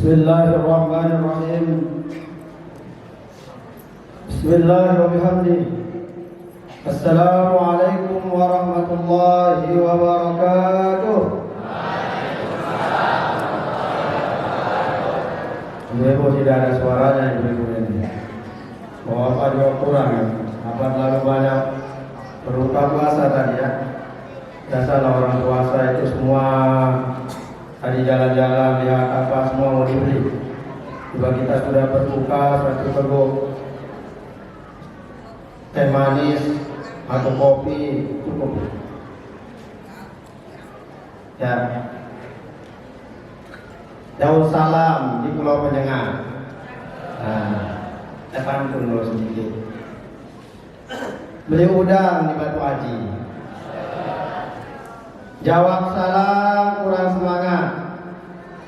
Bismillahirrahmanirrahim. Bismillahirrahmanirrahim. Assalamualaikum warahmatullahi wabarakatuh. Ibu tidak ada suaranya ibu ini. Mau apa juga kurang ya? Apa terlalu banyak berbuka puasa tadi ya? Biasalah orang puasa itu semua tadi jalan-jalan lihat apa semua mau dibeli. Coba kita sudah berbuka satu teguk teh manis atau kopi cukup. Ya. Daun salam di Pulau Penyengat. Nah, tepan dulu sedikit. Beli udang di Batu Aji. Jawab salam kurang semangat.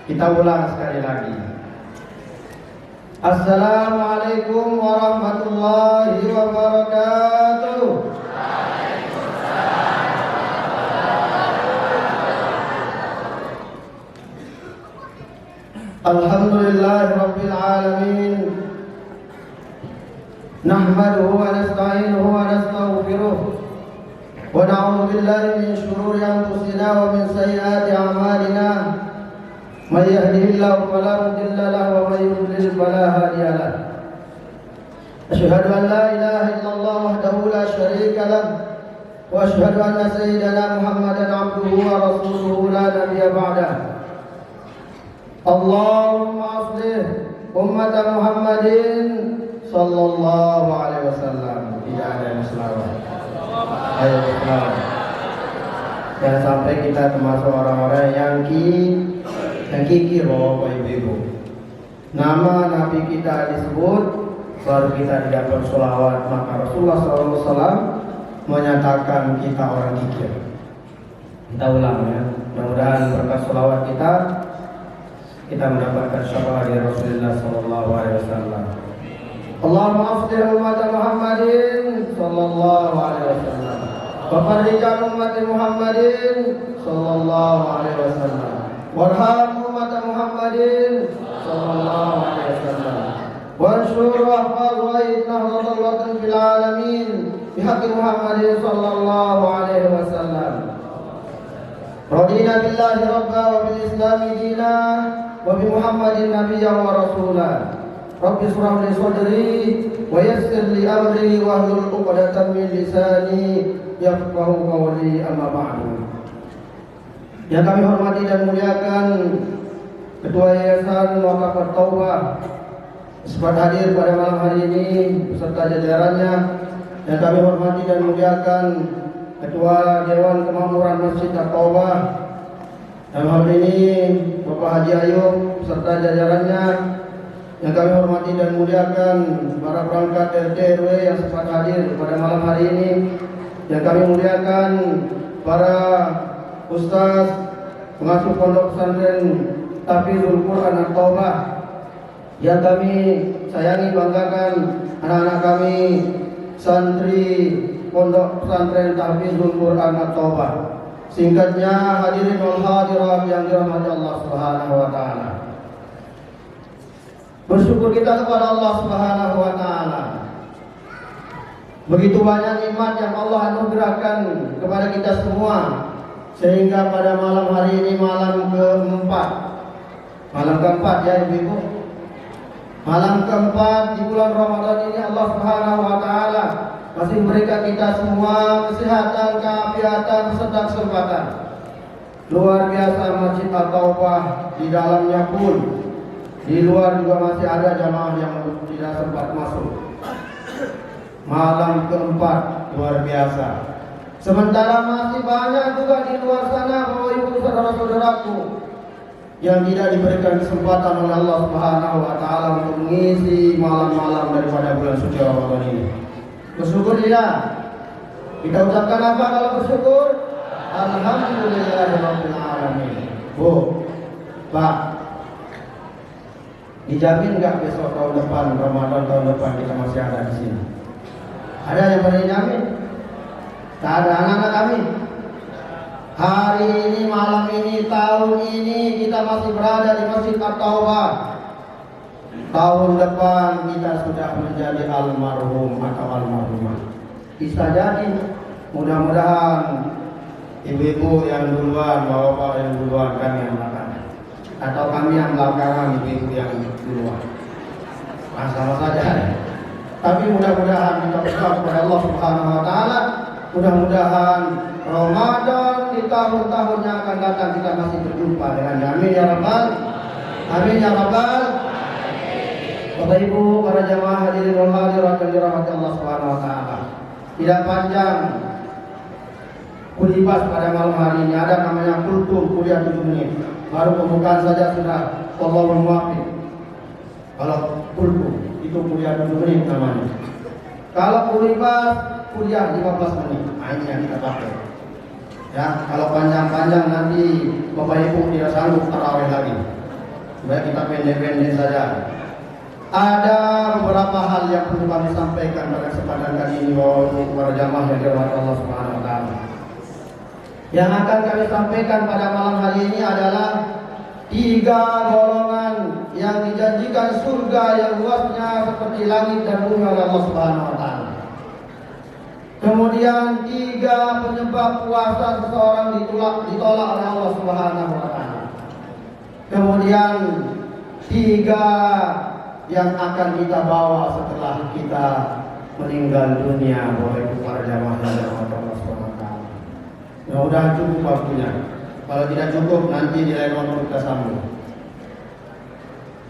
Kita ulang sekali lagi. Assalamualaikum warahmatullahi wabarakatuh. Alhamdulillahirabbil alamin. Nahmaduhu wa nasta'inuhu wa nastaghfiruh. Wa na'udzu billahi min shururi anfusina wa min sayyiati a'malina. May yahdihillahu fala mudilla lahu wa may yudlil fala hadiya lahu. Asyhadu an la ilaha illallah wahdahu la syarika lahu wa asyhadu anna sayyidana Muhammadan 'abduhu wa rasuluhu la nabiyya ba'dahu. Allahumma aslih ummat Muhammadin sallallahu alaihi wasallam. Tidak ada yang selawat. Ayo selawat. Jangan sampai kita termasuk orang-orang yang kikir Bapak Ibu. Nama Nabi kita disebut baru kita tidak bersolawat, maka Rasulullah SAW menyatakan kita orang kikir. Kita ulang ya. Mudah-mudahan berkat solawat kita mendapatkan syafaat dari Rasulullah sallallahu alaihi wasallam. Allahumma afdil umat Muhammadin sallallahu alaihi wasallam. Wa farrijal umat Muhammadin sallallahu alaihi wasallam. Warham umat Muhammadin sallallahu alaihi wasallam. Wanshur wahfaz wa idnahdatul watan fil alamin bihaqqi Muhammadin sallallahu alaihi wasallam. Radina billahi rabba wa bil islami dina wa bi Muhammadin nabiyyan wa rasula. Rabbi shrah li sadri wa yassir li amri wa hlul 'uqdatam min lisani yafqahu qawli, amma ba'du. Yang kami hormati dan muliakan Ketua Yayasan Wakaf Taubah sempat hadir pada malam hari ini beserta jajarannya. Yang kami hormati dan muliakan Ketua Dewan Kemakmuran Masjid Taubah dalam hal ini Bapak Haji Ayub beserta jajarannya. Yang kami hormati dan muliakan para perangkat RT RW yang sempat hadir pada malam hari ini. Yang kami muliakan para ustaz pengasuh pondok pesantren Tahfidzul Quran Taubah. Yang kami sayangi banggakan anak-anak kami santri pondok pesantren Tahfidzul Quran Taubah. Singkatnya hadirin wal hadirat yang dirahmati Allah Subhanahu wa taala. Bersyukur kita kepada Allah Subhanahu wa taala. Begitu banyak nikmat yang Allah anugerahkan kepada kita semua, sehingga pada malam hari ini malam keempat ya Ibu. Malam keempat di bulan Ramadan ini Allah Subhanahu wa taala masih memberikan kita semua kesehatan, keafiatan serta kesempatan. Luar biasa Masjid At-Taubah, di dalamnya pun di luar juga masih ada jamaah yang tidak sempat masuk. Malam keempat luar biasa. Sementara masih banyak juga di luar sana Bapak Ibu saudara-saudaraku yang tidak diberikan kesempatan oleh Allah Subhanahu wa taala untuk mengisi malam-malam daripada bulan suci Ramadan ini. Bersyukur tidak? Kita ucapkan apa kalau bersyukur? Alhamdulillahirabbil alamin. Bu, Pak, dijamin nggak besok tahun depan Ramadan tahun depan kita masih ada di sini? Ada yang pada dijamin? Tak ada anak-anak kami. Hari ini, malam ini, tahun ini kita masih berada di Masjid At-Taubah. Tahun depan kita sudah menjadi almarhum atau almarhumah. Bisa jadi, mudah-mudahan ibu-ibu yang duluan, bapak-bapak yang duluan, kami yang belakangan, atau kami yang belakangan, ibu-ibu yang duluan. Nah, sama saja. Tapi mudah-mudahan kita berdoa kepada Allah Subhanahu wa taala, mudah-mudahan Ramadan di tahun-tahun yang akan datang kita masih berjumpa dengan amin ya rabbal amin ya rabbal. Bapak Ibu, para jamaah hadirin wal hadirat yang dirahmati Allah Subhanahu wa taala. Tidak panjang kulibas pada malam hari ini, ada namanya kultum, kuliah 7 menit. Baru pembukaan saja sudah Allahul muwaffiq. Kalau kultum itu kuliah 7 menit namanya. Kalau kulibas kuliah 15 menit. Nah, ini yang kita pakai. Ya, kalau panjang-panjang nanti Bapak Ibu tidak sanggup tarawih lagi. Supaya kita pendek-pendek saja. Ada beberapa hal yang perlu kami sampaikan pada kesempatan kali ini untuk para jamaah yang dirahmati Allah Subhanahu wa taala. Yang akan kami sampaikan pada malam hari ini adalah 3 golongan yang dijanjikan surga yang luasnya seperti langit dan bumi oleh Allah Subhanahu wa taala. Kemudian 3 penyebab puasa seseorang ditolak oleh Allah Subhanahu wa taala. Kemudian 3 yang akan kita bawa setelah kita meninggal dunia, oleh para jamaah yang dirahmati Allah Subhanahu wa taala. Mudah-mudahan cukup waktunya. Kalau tidak cukup nanti di lain waktu kita sambung.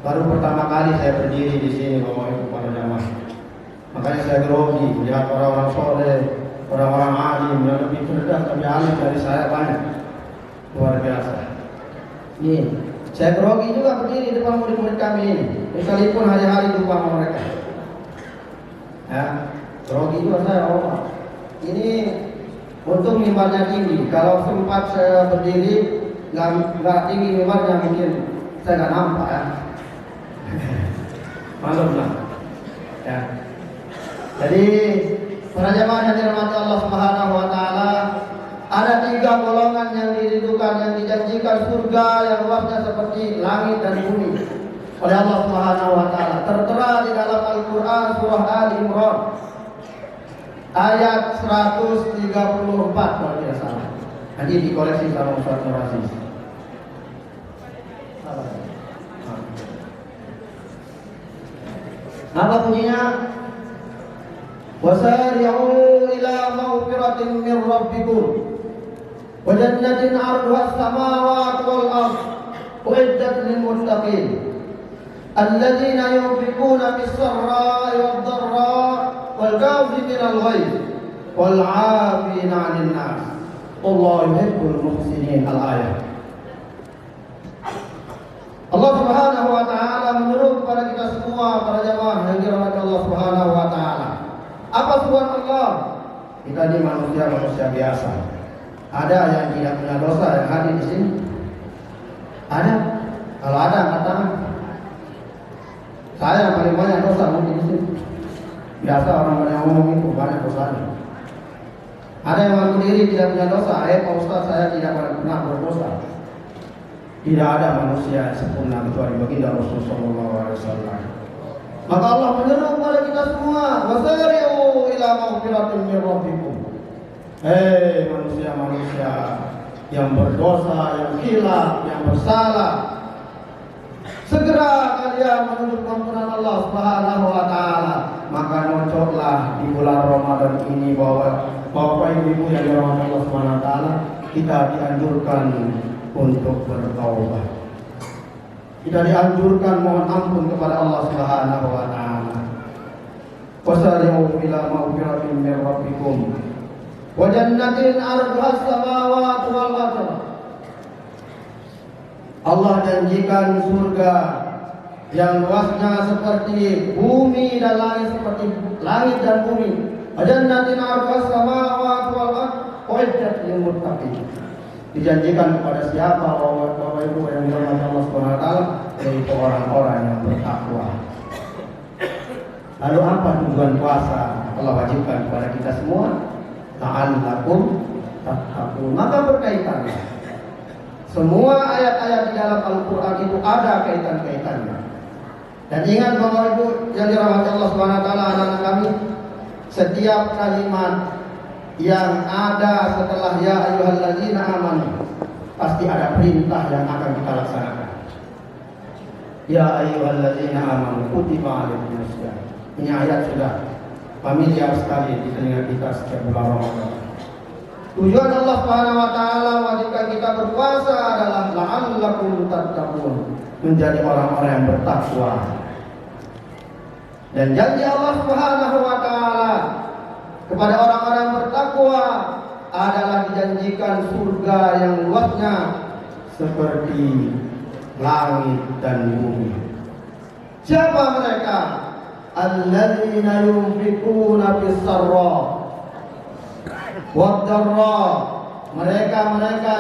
Baru pertama kali saya berdiri di sini Bapak Ibu para jamaah. Makanya saya grogi melihat orang-orang soleh, orang-orang alim yang lebih cerdas, lebih alim dari saya banyak. Luar biasa. Ini saya grogi juga berdiri di depan murid-murid kami ini, sekalipun hari-hari jumpa sama mereka. Ya, grogi juga saya Allah. Ini untung mimbarnya tinggi. Kalau sempat saya berdiri nggak tinggi mimbarnya, mungkin saya nggak nampak ya. Maklumlah. Ya. Jadi para jamaah yang dirahmati Allah Subhanahu wa taala, ada 3 golongan yang dirindukan, yang dijanjikan surga yang luasnya seperti langit dan bumi oleh Allah Subhanahu wa taala. Tertera di dalam Al-Qur'an surah Al-Imran ayat 134 kalau tidak salah. Nanti dikoreksi sama Ustaz Nur Aziz. Apa bunyinya? Wasari'u ila maghfiratin min rabbikum wa jannatin 'arduha as-samawati wal ardh uiddat lil muttaqin alladzina yunfiquna bis-sarra'i wad-dharra'i wal kadhimina al-ghayz wal 'afina 'anil nas wallahu yuhibbul muhsinin. Al-ayat. Allah Subhanahu wa taala menyuruh kepada kita semua para jamaah yang dirahmati Allah Subhanahu wa taala. Apa subhanallah? Kita ini manusia biasa. Ada yang tidak punya dosa yang hadir di sini? Ada? Kalau ada angkat tangan. Saya paling banyak dosa mungkin di sini. Biasa orang yang ngomong itu banyak dosanya. Ada yang mengaku diri tidak punya dosa. Pak Ustaz, saya tidak pernah berdosa. Tidak ada manusia sempurna kecuali baginda Rasulullah SAW. Maka Allah menyeru kepada kita semua, wasari'u ila maghfiratin min rabbikum. Hei manusia-manusia yang berdosa, yang khilaf, yang bersalah, segera kalian menuju ampunan Allah Subhanahu wa taala. Maka nocoklah di bulan Ramadan ini bahwa Bapak Ibu yang dirahmati Allah Subhanahu wa taala, kita dianjurkan untuk bertaubat. Kita dianjurkan mohon ampun kepada Allah Subhanahu wa taala. Wasari'u ila maghfiratin min rabbikum wa jannatin 'arduha as-samawati wal ardh. Allah janjikan surga yang luasnya seperti bumi dan langit, seperti langit dan bumi. Wa jannatin 'arduha as-samawati wal ardh uiddat lil muttaqin. Dijanjikan kepada siapa Bapak Ibu yang dirahmati Allah Subhanahu wa taala, yaitu orang-orang yang bertakwa. Lalu apa tujuan puasa? Allah wajibkan kepada kita semua, la'allakum tattaqun. Maka berkaitannya. Semua ayat-ayat di dalam Al-Quran itu ada kaitan-kaitannya. Dan ingat bahwa itu yang dirahmati Allah Subhanahu Wa Taala, anak-anak kami, setiap kalimat yang ada setelah ya ayyuhalladzina amanu pasti ada perintah yang akan kita laksanakan. Ya ayyuhalladzina amanu kutiba alaikumus syiyam. Ini ayat sudah familiar sekali di telinga kita setiap bulan Ramadan. Tujuan Allah Subhanahu Wa Taala wajibkan kita berpuasa adalah la'allakum tattaqun, menjadi orang-orang yang bertakwa. Dan janji Allah Subhanahu Wa Taala kepada orang-orang yang bertakwa adalah dijanjikan surga yang luasnya seperti langit dan bumi. Siapa mereka? Alladzina yunfiquna fis-sarra wad-dharra. Mereka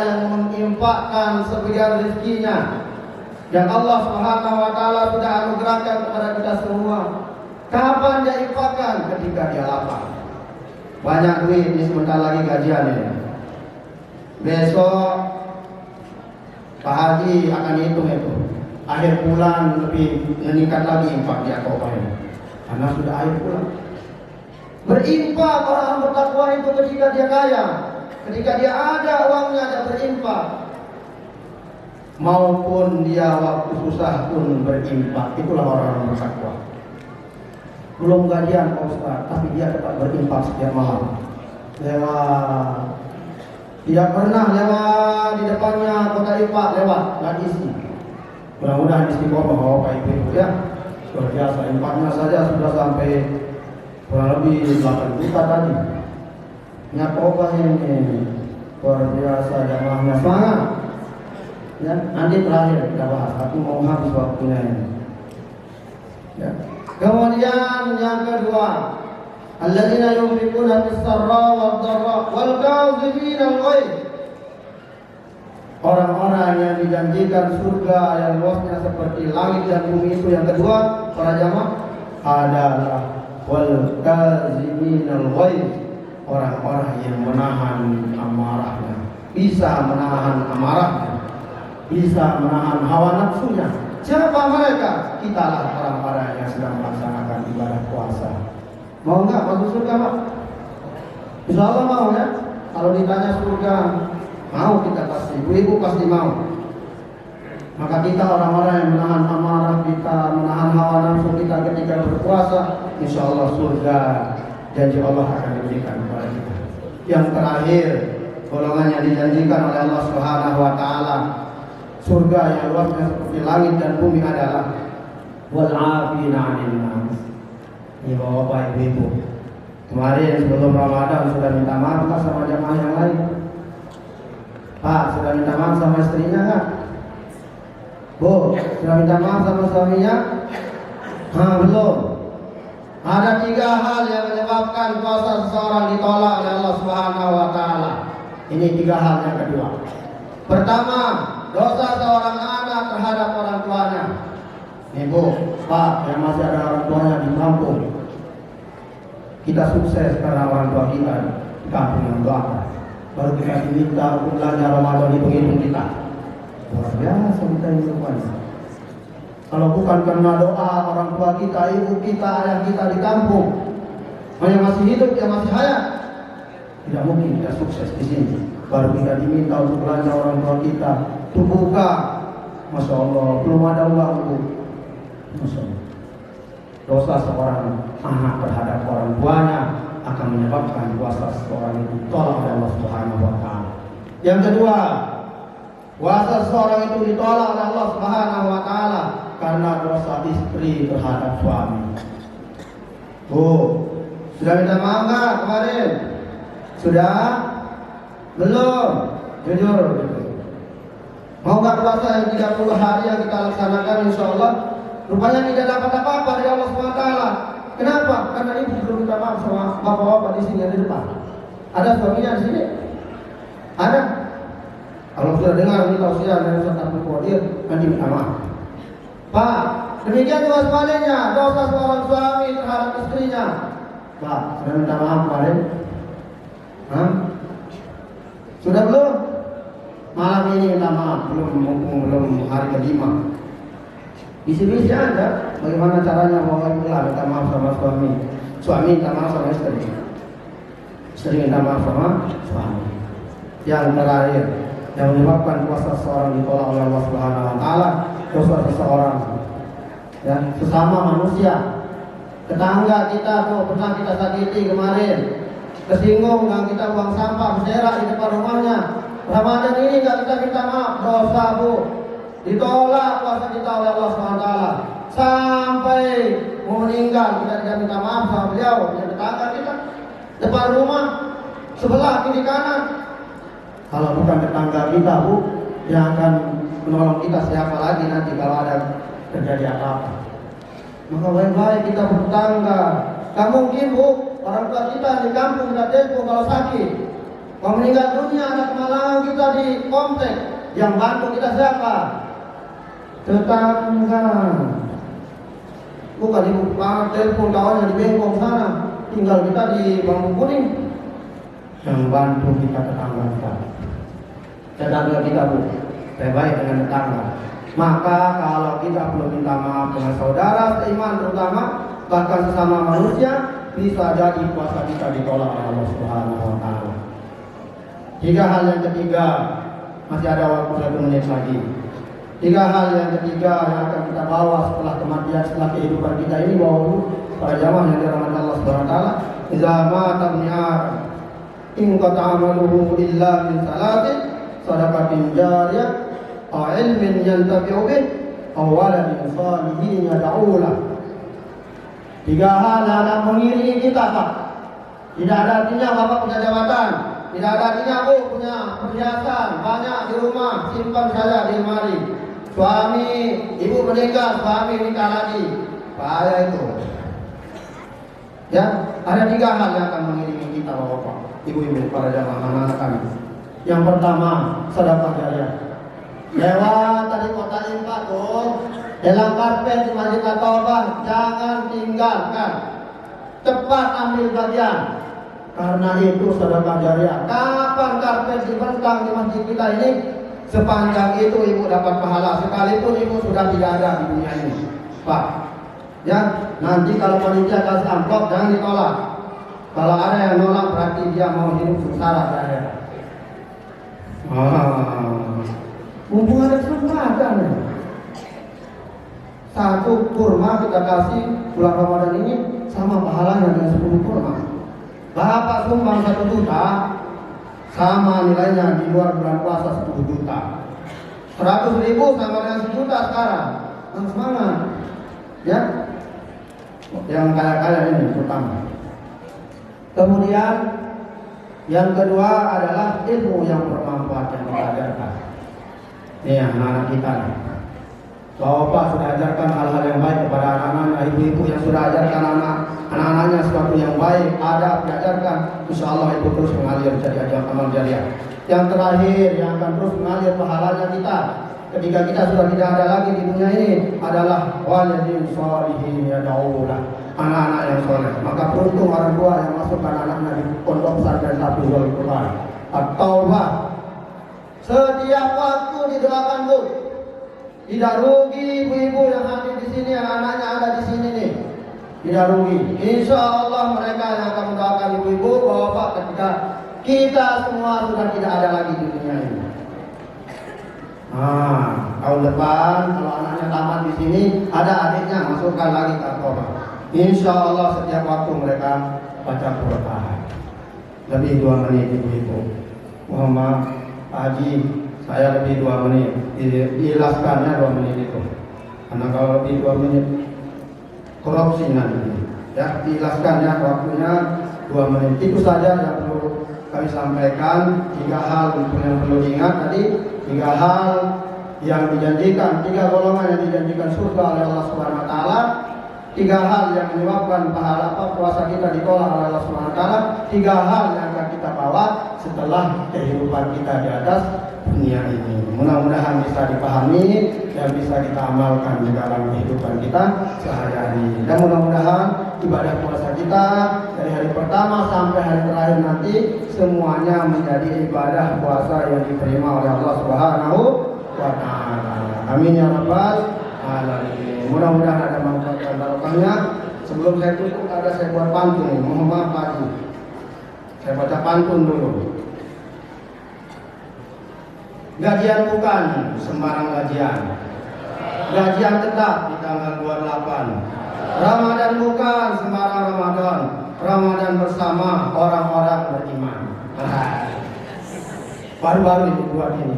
yang menginfakkan sebagian rezekinya yang Allah Subhanahu Wa Taala sudah anugerahkan kepada kita semua. Kapan dia infakkan? Ketika dia lapar. Banyak duit, ini sebentar lagi gajian ini. Besok Pak Haji akan hitung itu. Akhir bulan lebih meningkat lagi infak dia ini. Karena sudah akhir bulan. Berinfak orang bertakwa itu ketika dia kaya, ketika dia ada uangnya dia berinfak. Maupun dia waktu susah pun berinfak. Itulah orang bertakwa. Belum gajian Pak Ustaz, tapi dia tetap berinfak setiap malam. Lewat, tidak pernah lewat di depannya kota infak, lewat nggak isi. Mudah-mudahan istiqomah Bapak Ibu ya. Luar biasa, infaknya saja sudah sampai kurang lebih 8 juta tadi. Nyapa ini luar biasa, jamaahnya semangat. Ya, nanti terakhir kita bahas, aku mau habis waktunya ini. Ya. Kemudian yang kedua, alladzina yunfiquna fis-sarra wad-dharra wal kadhibina al-ghaidh. Orang-orang yang dijanjikan surga yang luasnya seperti langit dan bumi itu yang kedua, para jamaah, adalah wal kadhibina al-ghaidh. Orang-orang yang menahan amarahnya, bisa menahan amarahnya, bisa menahan hawa nafsunya. Siapa mereka? Kitalah orang-orang yang sedang melaksanakan ibadah puasa. Mau nggak masuk surga, Pak? Insya Allah mau ya. Kalau ditanya surga, mau kita pasti. Ibu pasti mau. Maka kita orang-orang yang menahan amarah kita, menahan hawa nafsu kita ketika berpuasa, insya Allah surga janji Allah akan diberikan kepada kita. Yang terakhir, golongan yang dijanjikan oleh Allah Subhanahu Wa Taala, surga yang luasnya seperti langit dan bumi adalah wal 'afina 'anil nas. Ini Bapak Ibu. Kemarin sebelum Ramadan sudah minta maaf sama jamaah yang lain. Pak, sudah minta maaf sama istrinya enggak? Bu, sudah minta maaf sama suaminya? Belum. Ada 3 hal yang menyebabkan puasa seseorang ditolak oleh Allah Subhanahu Wa Taala. Ini 3 hal yang kedua. Pertama, dosa seorang anak terhadap orang tuanya. Nih Bu, Pak, yang masih ada orang tuanya di kampung, kita sukses karena orang tua kita di kampung yang doa. Baru kita diminta untuk belanja Ramadan di penghitung kita. Luar biasa kita ini rupanya. Kalau bukan karena doa orang tua kita, ibu kita, ayah kita di kampung, yang masih hidup, yang masih hayat, tidak mungkin kita sukses di sini. Baru kita diminta untuk belanja orang tua kita, tuh buka, Masya Allah, belum ada uang Bu. Masya Allah. Dosa seorang anak terhadap orang tuanya akan menyebabkan puasa seorang itu ditolak oleh Allah Subhanahu Wa Taala. Yang kedua, puasa seorang itu ditolak oleh Allah Subhanahu Wa Taala karena dosa istri terhadap suami. Bu, sudah minta maaf nggak kemarin? Sudah? Belum? Jujur. Mau nggak puasa yang 30 hari yang kita laksanakan insya Allah? Rupanya tidak dapat apa-apa dari Allah SWT. Kenapa? Karena ibu belum minta maaf sama bapak-bapak di sini di depan. Ada suaminya di sini? Ada? Kalau sudah dengar ini tausiah dari Ustaz Abdul Qadir, nanti minta maaf. Pak, demikian juga sebaliknya, dosa seorang suami terhadap istrinya. Pak, sudah minta maaf kemarin? Sudah belum? Malam ini minta maaf, belum hari kelima. Bisi-bisi aja, bagaimana caranya mau pulang minta maaf sama suami minta maaf sama istri minta maaf sama suami. Yang terakhir, yang menyebabkan puasa seseorang ditolak oleh Allah Subhanahu Wa Taala, dosa seseorang, ya sesama manusia, tetangga kita tuh pernah kita sakiti kemarin, kesinggung dan kita buang sampah berserak di depan rumahnya. Ramadan ini nggak kita minta maaf, dosa bu, ditolak puasa kita oleh Allah Subhanahu Wa Taala. Sampai mau meninggal kita tidak minta maaf sama beliau, ya tetangga kita, depan rumah, sebelah kiri kanan. Kalau bukan tetangga kita bu, yang akan menolong kita siapa lagi nanti kalau ada terjadi apa-apa. Maka baik-baik kita bertetangga. Gak mungkin bu, orang tua kita di kampung tidak telepon kalau sakit. Kalau meninggal dunia ada kemalangan kita di komplek, yang bantu kita siapa? Tetangga. Bukan di telepon kawannya di Bengkong sana, tinggal kita di Bambu Kuning. Yang bantu kita tetangga kita. Tetangga kita bu, baik dengan tetangga. Maka kalau kita belum minta maaf dengan saudara seiman terutama, bahkan sesama manusia, bisa jadi puasa kita ditolak oleh Allah Subhanahu Wa Taala. 3 hal yang ketiga, masih ada waktu 1 menit lagi. 3 hal yang ketiga yang akan kita bawa setelah kematian, setelah kehidupan kita ini, bawa dulu para jamaah yang dirahmati Allah Subhanahu Wa Taala. Idza mata ibn in qata amaluhu illa min salatin sadaqatin jariyah aw ilmin yantafi'u bih aw waladin salihin yad'u lahu. 3 hal yang akan mengiringi kita Pak. Tidak ada artinya Bapak punya jabatan, tidak ada artinya Bu punya perhiasan banyak di rumah, simpan saja di lemari. Suami, ibu meninggal, suami nikah lagi, bahaya itu. Ya, ada 3 hal yang akan mengiringi kita Bapak, ibu-ibu, para jamaah anak-anak kami. Yang pertama, sedekah jariah. Lewat tadi kota Impak tuh, dalam karpet di Masjid At-Taubah, jangan tinggalkan, cepat ambil bagian. Karena itu sedekah jariah. Kapan karpet dibentang di masjid kita ini, sepanjang itu ibu dapat pahala, sekalipun ibu sudah tidak ada di dunia ini, Pak. Ya, nanti kalau panitia kasih amplop jangan ditolak. Kalau ada yang nolak berarti dia mau hidup sengsara saya. Mumpung ada kesempatan. 1 kurma kita kasih bulan Ramadan ini sama pahalanya dengan 10 kurma. Bapak sumbang 1 juta, sama nilainya di luar bulan puasa 10 juta. 100.000 sama dengan 1 juta sekarang. Semangat, ya. Yang kaya-kaya ini pertama. Kemudian yang kedua adalah ilmu yang bermanfaat yang kita ajarkan. Ini anak-anak kita. Bapak sudah ajarkan hal-hal yang baik kepada anak-anak, ibu-ibu yang sudah ajarkan anak-anaknya sesuatu yang baik, adab diajarkan. Insya Allah itu terus mengalir jadi amal jariah. Yang terakhir yang akan terus mengalir pahalanya kita ketika kita sudah tidak ada lagi di dunia ini adalah waladin sholihin yad'u lahu, anak-anak yang soleh. Maka beruntung orang tua yang masukkan anaknya di pondok pesantren Hafizul Quran At-Taubah. Setiap waktu di 8 bud. Tidak rugi ibu-ibu yang hadir di sini, anak-anaknya ada di sini nih. Tidak rugi. Insya Allah mereka yang akan mendoakan ibu-ibu, bapak ketika kita semua sudah tidak ada lagi di dunia ini. Tahun depan kalau anaknya tamat di sini, ada adiknya masukkan lagi ke Al-Quran. Insya Allah setiap waktu mereka baca Quran. Lebih 2 menit ibu-ibu. Mohon maaf, Pak Haji, saya lebih 2 menit. Dijelaskannya 2 menit itu. Karena kalau lebih 2 menit korupsi nanti. Ya, dijelaskannya waktunya 2 menit. Itu saja yang perlu kami sampaikan. 3 hal yang perlu diingat tadi. 3 hal yang dijanjikan, 3 golongan yang dijanjikan surga oleh Allah Subhanahu Wa Taala. 3 hal yang menyebabkan pahala puasa kita ditolak oleh Allah Subhanahu Wa Taala. 3 hal yang akan kita bawa setelah kehidupan kita di atas dunia ini. Mudah-mudahan bisa dipahami dan bisa kita amalkan di dalam kehidupan kita sehari-hari. Dan mudah-mudahan ibadah puasa kita dari hari pertama sampai hari terakhir nanti semuanya menjadi ibadah puasa yang diterima oleh Allah Subhanahu wa Ta'ala. Amin ya rabbal alamin. Mudah-mudahan ada manfaat dan barokahnya. Sebelum saya tutup saya buat pantun. Mohon maaf Pak Haji. Saya baca pantun dulu. Gajian bukan sembarang gajian. Gajian tetap di tanggal 28. Ramadan bukan sembarang Ramadan. Ramadan bersama orang-orang beriman. Baru-baru ini buat ini.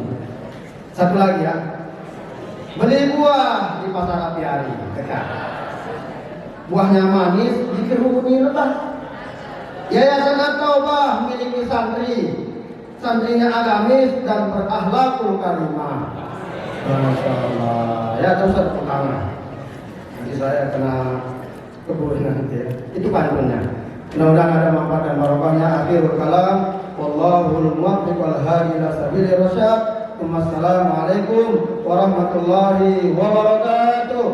Satu lagi ya. Beli buah di pasar apiari dekat. Buahnya manis, dikerumuni lebah. Yayasan At-Taubah miliki santri. Santrinya agamis dan berakhlakul karimah. Masya Allah. Ya terus pegangan. Nanti saya kena keburu nanti. Itu pantunnya. Mudah-mudahan ada manfaat dan barokahnya. Akhirul kalam. Wallahul muwaffiq wal hadi ila sabilir rasyad. Wassalamualaikum warahmatullahi wabarakatuh.